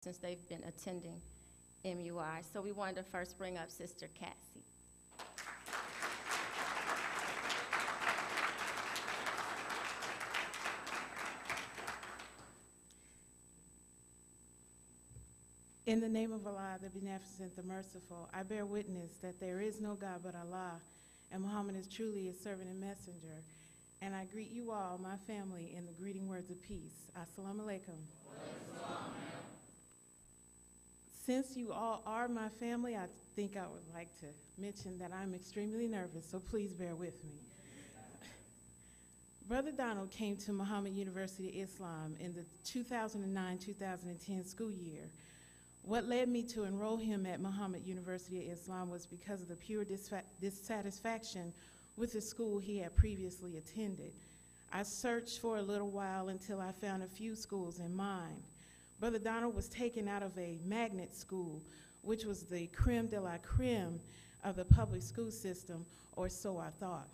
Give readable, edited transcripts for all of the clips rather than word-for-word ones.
since they've been attending MUI. So we wanted to first bring up Sister Cassie. In the name of Allah, the Beneficent, the Merciful, I bear witness that there is no God but Allah, and Muhammad is truly his servant and messenger. And I greet you all, my family, in the greeting words of peace. Assalamu alaikum. Since you all are my family, I think I would like to mention that I'm extremely nervous, so please bear with me. Brother Donald came to Muhammad University of Islam in the 2009-2010 school year. What led me to enroll him at Muhammad University of Islam was because of the pure dissatisfaction with the school he had previously attended. I searched for a little while until I found a few schools in mind. Brother Donald was taken out of a magnet school, which was the creme de la creme of the public school system, or so I thought.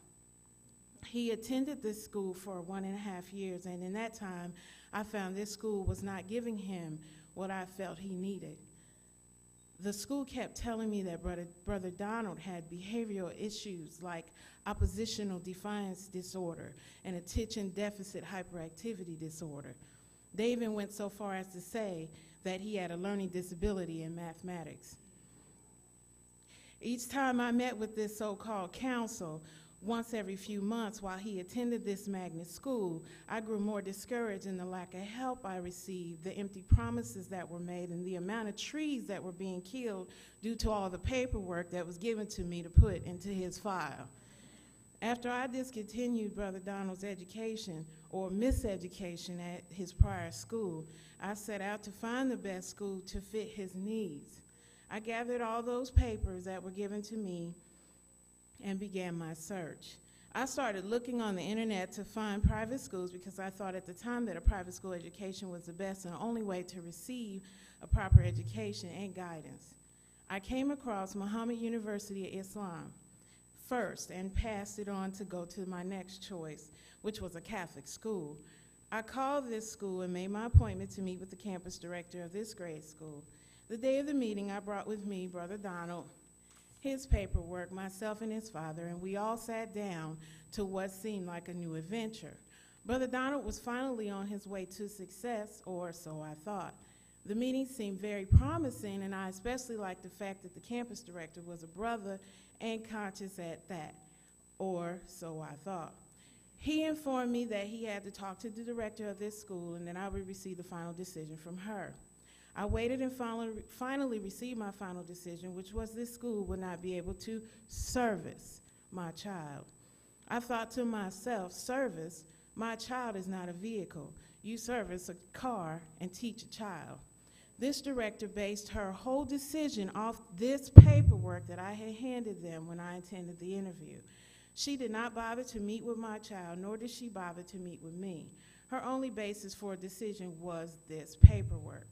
He attended this school for 1.5 years, and in that time, I found this school was not giving him what I felt he needed. The school kept telling me that Brother Donald had behavioral issues like oppositional defiance disorder and attention deficit hyperactivity disorder. They even went so far as to say that he had a learning disability in mathematics. Each time I met with this so-called counsel, once every few months while he attended this magnet school, I grew more discouraged in the lack of help I received, the empty promises that were made, and the amount of trees that were being killed due to all the paperwork that was given to me to put into his file. After I discontinued Brother Donald's education, or miseducation at his prior school, I set out to find the best school to fit his needs. I gathered all those papers that were given to me and began my search. I started looking on the internet to find private schools because I thought at the time that a private school education was the best and only way to receive a proper education and guidance. I came across Muhammad University of Islam first and passed it on to go to my next choice, which was a Catholic school. I called this school and made my appointment to meet with the campus director of this grade school. The day of the meeting, I brought with me Brother Donald, his paperwork, myself and his father, and we all sat down to what seemed like a new adventure. Brother Donald was finally on his way to success, or so I thought. The meeting seemed very promising, and I especially liked the fact that the campus director was a brother and conscious at that, or so I thought. He informed me that he had to talk to the director of this school and that I would receive the final decision from her. I waited and finally received my final decision, which was this school would not be able to service my child. I thought to myself, service? My child is not a vehicle. You service a car and teach a child. This director based her whole decision off this paperwork that I had handed them when I attended the interview. She did not bother to meet with my child, nor did she bother to meet with me. Her only basis for a decision was this paperwork.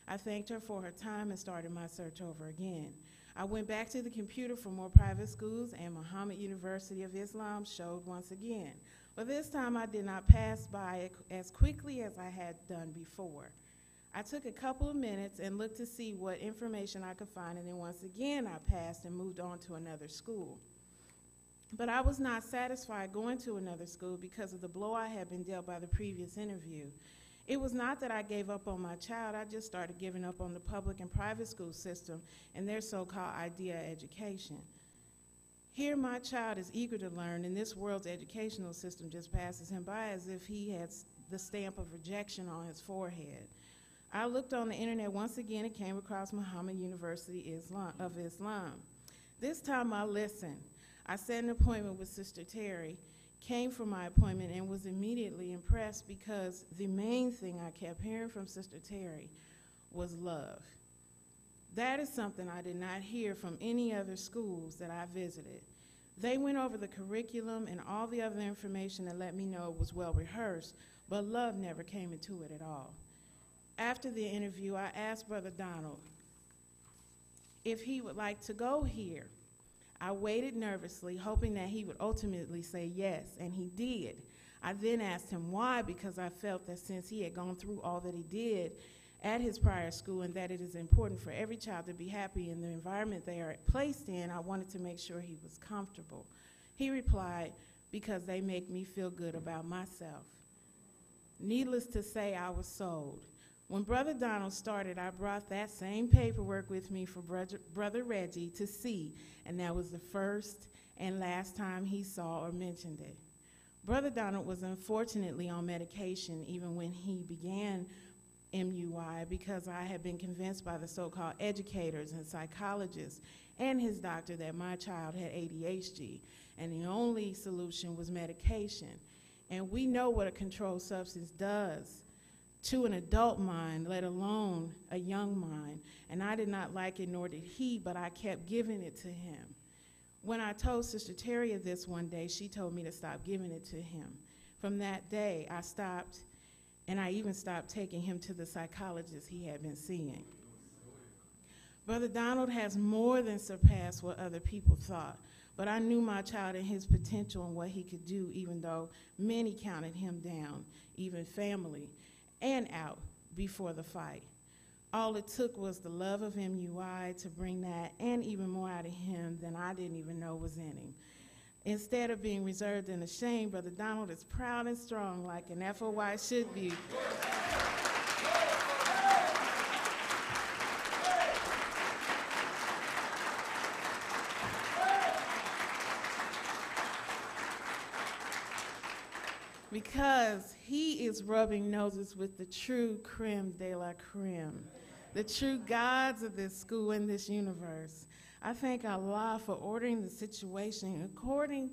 I thanked her for her time and started my search over again. I went back to the computer for more private schools, and Muhammad University of Islam showed once again. But this time I did not pass by it as quickly as I had done before. I took a couple of minutes and looked to see what information I could find, and then once again I passed and moved on to another school. But I was not satisfied going to another school because of the blow I had been dealt by the previous interview. It was not that I gave up on my child, I just started giving up on the public and private school system and their so-called idea of education. Here my child is eager to learn, and this world's educational system just passes him by as if he has the stamp of rejection on his forehead. I looked on the internet once again and came across Muhammad University of Islam. This time I listened. I set an appointment with Sister Terry, came for my appointment, and was immediately impressed because the main thing I kept hearing from Sister Terry was love. That is something I did not hear from any other schools that I visited. They went over the curriculum and all the other information that let me know it was well rehearsed, but love never came into it at all. After the interview, I asked Brother Donald if he would like to go here. I waited nervously, hoping that he would ultimately say yes, and he did. I then asked him why, because I felt that since he had gone through all that he did at his prior school and that it is important for every child to be happy in the environment they are placed in, I wanted to make sure he was comfortable. He replied, because they make me feel good about myself. Needless to say, I was sold. When Brother Donald started, I brought that same paperwork with me for Brother Reggie to see, and that was the first and last time he saw or mentioned it. Brother Donald was unfortunately on medication even when he began MUI because I had been convinced by the so-called educators and psychologists and his doctor that my child had ADHD, and the only solution was medication. And we know what a controlled substance does to an adult mind, let alone a young mind. And I did not like it, nor did he, but I kept giving it to him. When I told Sister Terry this one day, she told me to stop giving it to him. From that day, I stopped, and I even stopped taking him to the psychologist he had been seeing. Brother Donald has more than surpassed what other people thought, but I knew my child and his potential and what he could do, even though many counted him down, even family, and out before the fight. All it took was the love of MUI to bring that and even more out of him than I didn't even know was in him. Instead of being reserved and ashamed, Brother Donald is proud and strong like an FOY should be. Because he is rubbing noses with the true creme de la creme, the true gods of this school and this universe. I thank Allah for ordering the situation according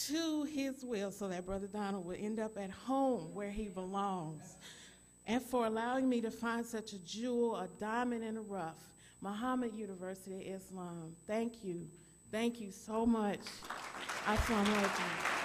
to his will so that Brother Donald will end up at home where he belongs, and for allowing me to find such a jewel, a diamond in the rough, Muhammad University of Islam. Thank you. Thank you so much. Assalamu alaikum.